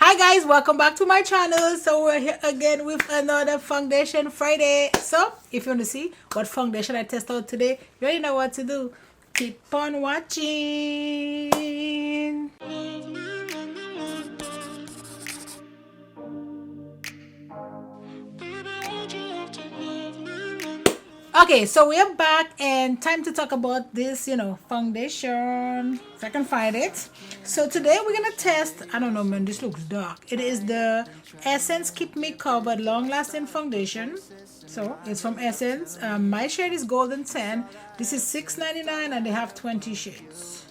Hi guys, welcome back to my channel. So we're here again with another foundation Friday. So if you want to see what foundation I test out today, you already know what to do. Keep on watching. Okay, so we're back and time to talk about this, foundation. If I can find it. So today we're gonna test. I don't know, man. This looks dark. It is the Essence Keep Me Covered Long Lasting Foundation. So it's from Essence. My shade is Golden 10. This is $6.99 and they have 20 shades.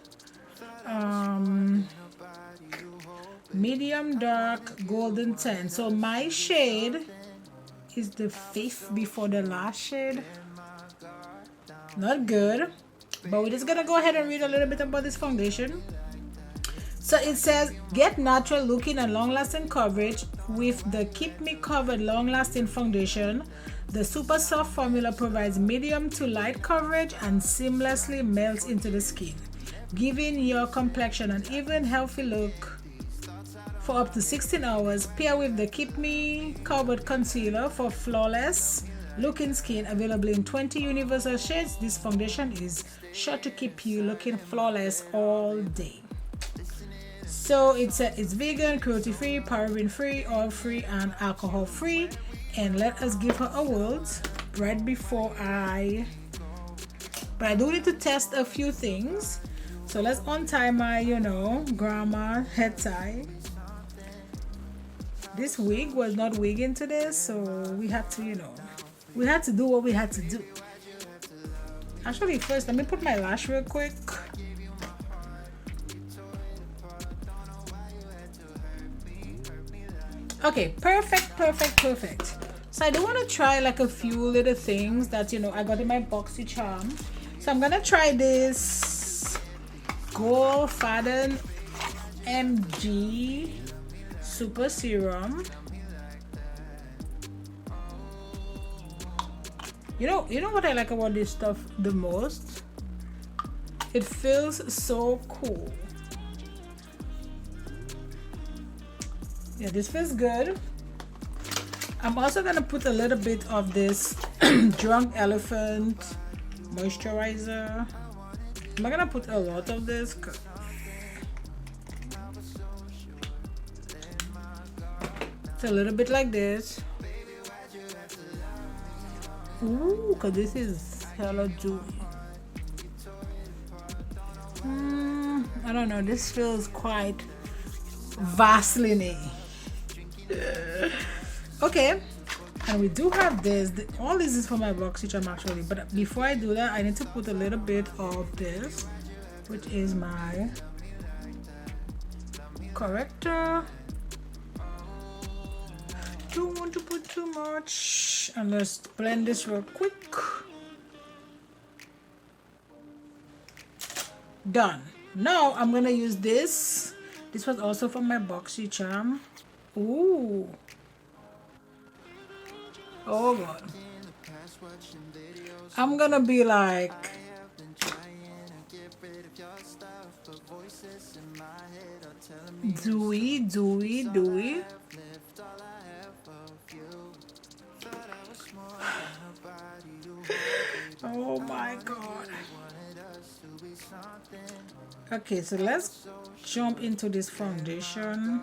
Medium dark Golden 10. So my shade is the fifth before the last shade. Not good, but we're just gonna go ahead and read a little bit about this foundation. So it says, get natural looking and long lasting coverage with the Keep Me Covered long lasting foundation. The super soft formula provides medium to light coverage and seamlessly melts into the skin, giving your complexion an even healthy look for up to 16 hours. Pair with the Keep Me Covered concealer for flawless looking skin, available in 20 universal shades. This foundation is sure to keep you looking flawless all day. So it's vegan, cruelty free, paraben free, oil free, and alcohol free. And let us give her a whirl right before but I do need to test a few things. So let's untie my grandma head tie. This wig was not wigging today, so we had to we had to do what we had to do. Actually, first, let me put my lash real quick. Okay, perfect. So I do want to try like a few little things that, I got in my boxy charm. So I'm going to try this Goldfaden MG Super Serum. You know what I like about this stuff the most? It feels so cool. Yeah, this feels good. I'm also gonna put a little bit of this Drunk Elephant moisturizer. I'm not gonna put a lot of this. It's a little bit like this. Ooh, cause this is hella dewy. I don't know. This feels quite Vaseline-y. Okay, and we do have this. All this is for my boxy charm actually. But before I do that, I need to put a little bit of this, which is my Corrector. Don't want to put too much, and let's blend this real quick. Done. Now I'm gonna use this. This was also from my boxy charm. Ooh. Oh god. I'm gonna be like dewy. Oh my god. Okay, so let's jump into this foundation.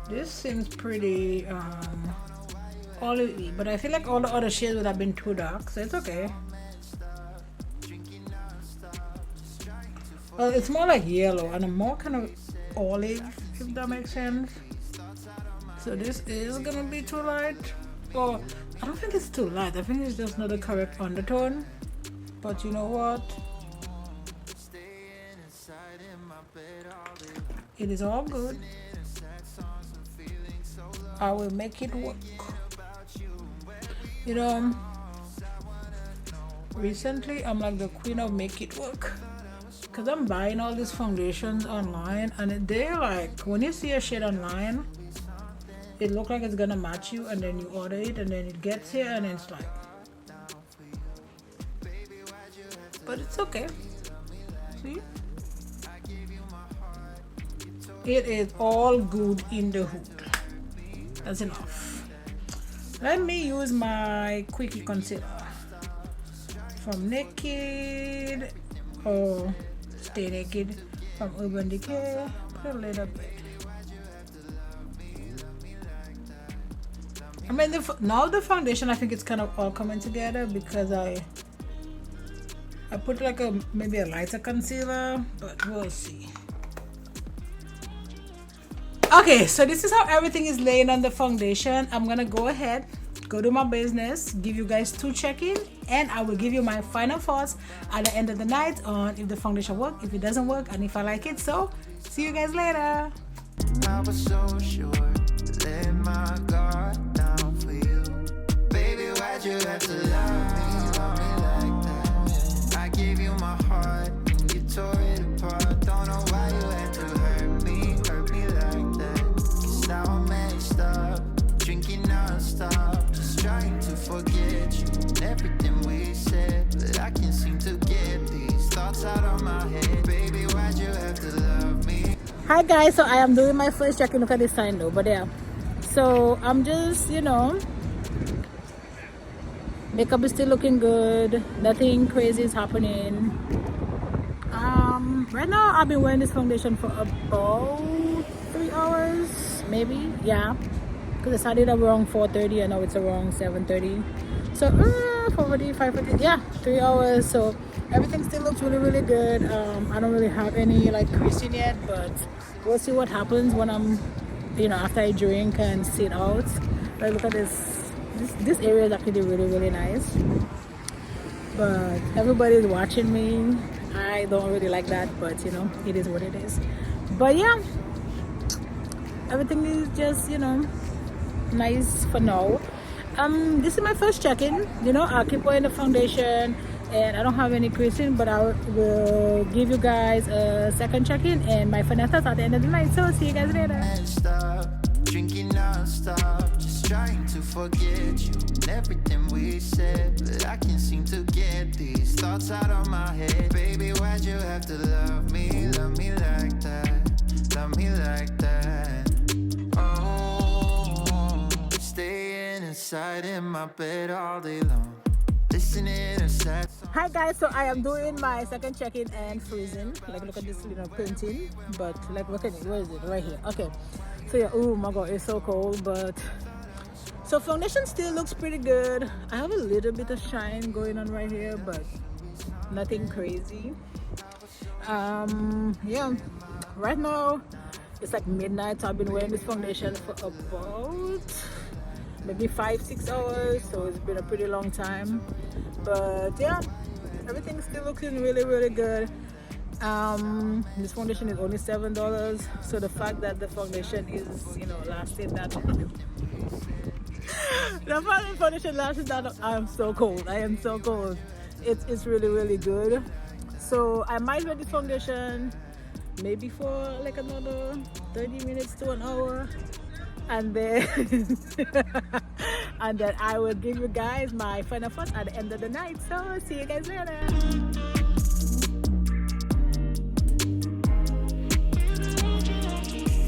This seems pretty olivey, but I feel like all the other shades would have been too dark, so it's okay. Well, it's more like yellow and a more kind of olive, if that makes sense. So this is gonna be too light. Or I don't think it's too light. I think it's just not the correct undertone. But you know what? It is all good. I will make it work. Recently I'm like the queen of make it work. Because I'm buying all these foundations online, and they're like, when you see a shade online, it looks like it's gonna match you, and then you order it, and then it gets here, and it's like, but it's okay. See, it is all good in the hood. That's enough. Let me use my quickie concealer from Naked or Stay Naked from Urban Decay. Put a little bit. I mean, now the foundation, I think it's kind of all coming together because I put like maybe a lighter concealer, but we'll see. Okay, so this is how everything is laying on the foundation. I'm gonna go ahead, go do my business, give you guys 2 check-in, and I will give you my final thoughts at the end of the night on if the foundation works, if it doesn't work, and if I like it. So see you guys later. I was so sure, let my guard down for you. Baby, why'd you have to love me like that? I gave you my heart, and you tore it apart. Don't know why you had to hurt me like that. 'Cause now I'm messed up, drinking non-stop, just trying to forget you and everything we said. But I can't seem to get these thoughts out of my head. Baby, why'd you have to love me? Hi guys, so I am doing my first check-in. Look at this sign though, but yeah. So I'm just, you know, makeup is still looking good. Nothing crazy is happening. Right now I've been wearing this foundation for about 3 hours, maybe. Yeah, because I started around 4:30 and now it's around 7:30. So 4:30, 5:30. Yeah, 3 hours. So everything still looks really good. I don't really have any like creasing yet, but we'll see what happens when I'm, you know, after I drink and sit out. Like, look at this area is actually really nice, but everybody's watching me. I don't really like that, but you know, it is what it is. But yeah, everything is just, you know, nice for now. This is my first check-in. You know, I'll keep wearing the foundation and I don't have any creasing, but I will give you guys a second check-in and my final thoughts at the end of the night. So see you guys later. Drinking non-stop, just trying to forget you and everything we said. But I can't seem to get these thoughts out of my head. Baby, why'd you have to love me like that? Love me like that. Oh, staying inside in my bed all day long, listening to sad songs. Hi guys, so I am doing my second check-in and freezing. Like, look at this, you know, painting, but like, look at it. Where is it? Right here. Okay. So yeah, oh my god, it's so cold. But so foundation still looks pretty good. I have a little bit of shine going on right here, but nothing crazy. Yeah, right now it's like midnight, so I've been wearing this foundation for about maybe 5-6 hours, so it's been a pretty long time. But yeah, everything still looking really good. This foundation is only $7, so the fact that the foundation is, you know, lasting that long, the fact that foundation lasted that long, I am so cold. I am so cold. It's really good. So I might wear this foundation maybe for like another 30 minutes to an hour, and then and then I will give you guys my final thoughts at the end of the night. So see you guys later.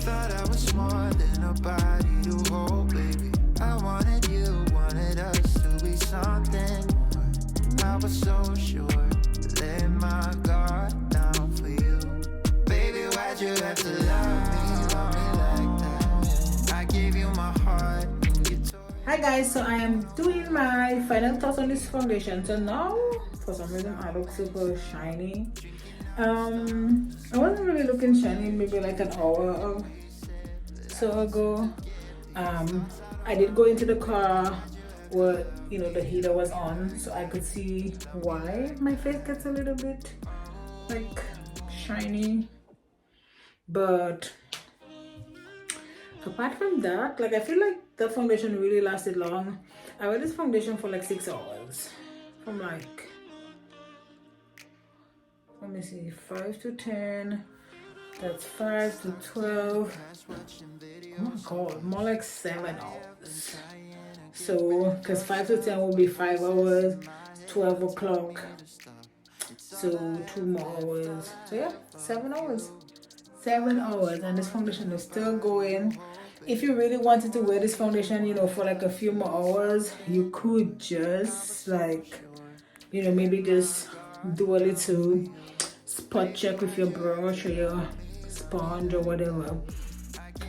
Thought I was more than a body to hold, baby. I wanted you, wanted us to be something more. I was so sure, let my guard down for you. Baby, why'd you have to love me like that? I gave you my heart and you tore. Hi guys, so I am doing my final thoughts on this foundation. So now, for some reason, I look super shiny. I wasn't really looking shiny maybe like an hour or so ago. I did go into the car where, you know, the heater was on, so I could see why my face gets a little bit like shiny. But apart from that, like, I feel like the foundation really lasted long. I wear this foundation for like 6 hours, from like, let me see, 5 to 10, that's 5 to 12, oh my god, more like 7 hours. So, because 5 to 10 will be 5 hours, 12 o'clock, So 2 more hours. So yeah, 7 hours. 7 hours, and this foundation is still going. If you really wanted to wear this foundation, you know, for like a few more hours, you could just like, you know, maybe just do a little spot check with your brush or your sponge or whatever.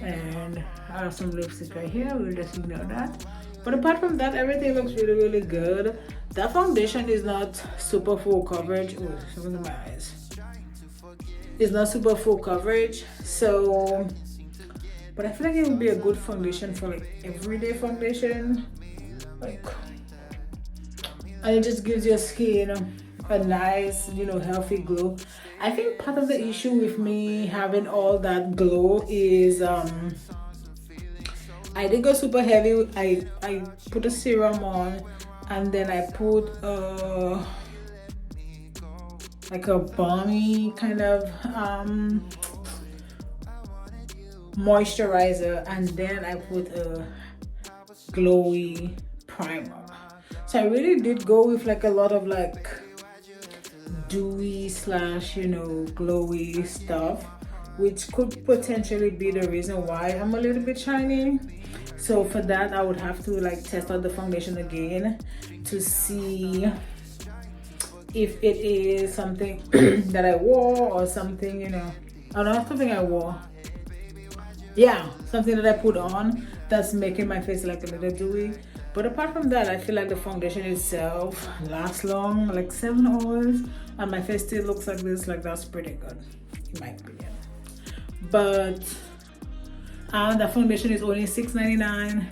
And I have some lipstick right here, we'll just ignore that. But apart from that, everything looks really good. That foundation is not super full coverage. Oh, something in my eyes. It's not super full coverage, so, but I feel like it would be a good foundation for like everyday foundation, like, and it just gives your skin a nice, you know, healthy glow. I think part of the issue with me having all that glow is I did go super heavy. I put a serum on, and then I put like a balmy kind of moisturizer, and then I put a glowy primer. So I really did go with like a lot of like dewy slash, you know, glowy stuff, which could potentially be the reason why I'm a little bit shiny. So for that, I would have to like test out the foundation again to see if it is something that I wore or something, you know, I don't know, something I wore. Yeah, something that I put on that's making my face like a little dewy. But apart from that, I feel like the foundation itself lasts long, like 7 hours, and my face still looks like this. Like, that's pretty good, in my opinion. But the foundation is only $6.99.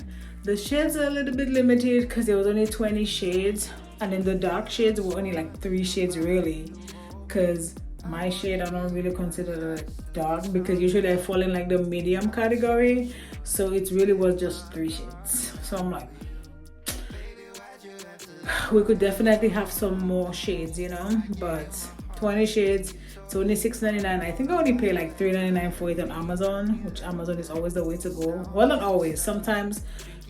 The shades are a little bit limited because there was only 20 shades, and then the dark shades were only like 3 shades really, because my shade I don't really consider like dark, because usually I fall in like the medium category, so it really was just 3 shades. So I'm like, we could definitely have some more shades, you know, but 20 shades, it's only $6.99. I think I only pay like $3.99 for it on Amazon, which Amazon is always the way to go. Well, not always, sometimes.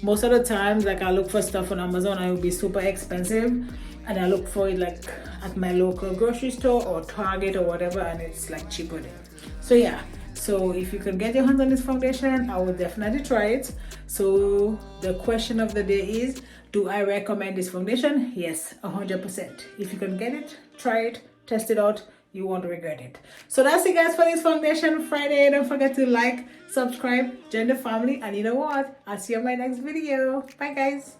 Most of the times, like, I look for stuff on Amazon and it will be super expensive, and I look for it like at my local grocery store or Target or whatever, and it's like cheaper there. So yeah, so if you can get your hands on this foundation, I would definitely try it. So the question of the day is, do I recommend this foundation? Yes, 100%. If you can get it, try it, test it out, you won't regret it. So that's it, guys, for this foundation Friday. Don't forget to like, subscribe, join the family, and you know what, I'll see you in my next video. Bye, guys.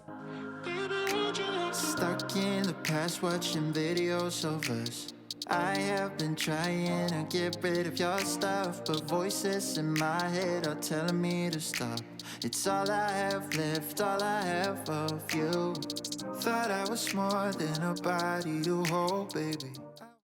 Stuck in the past watching videos of us. I have been trying to get rid of your stuff, but voices in my head are telling me to stop. It's all I have left, all I have of you. Thought I was more than a body to hold, baby.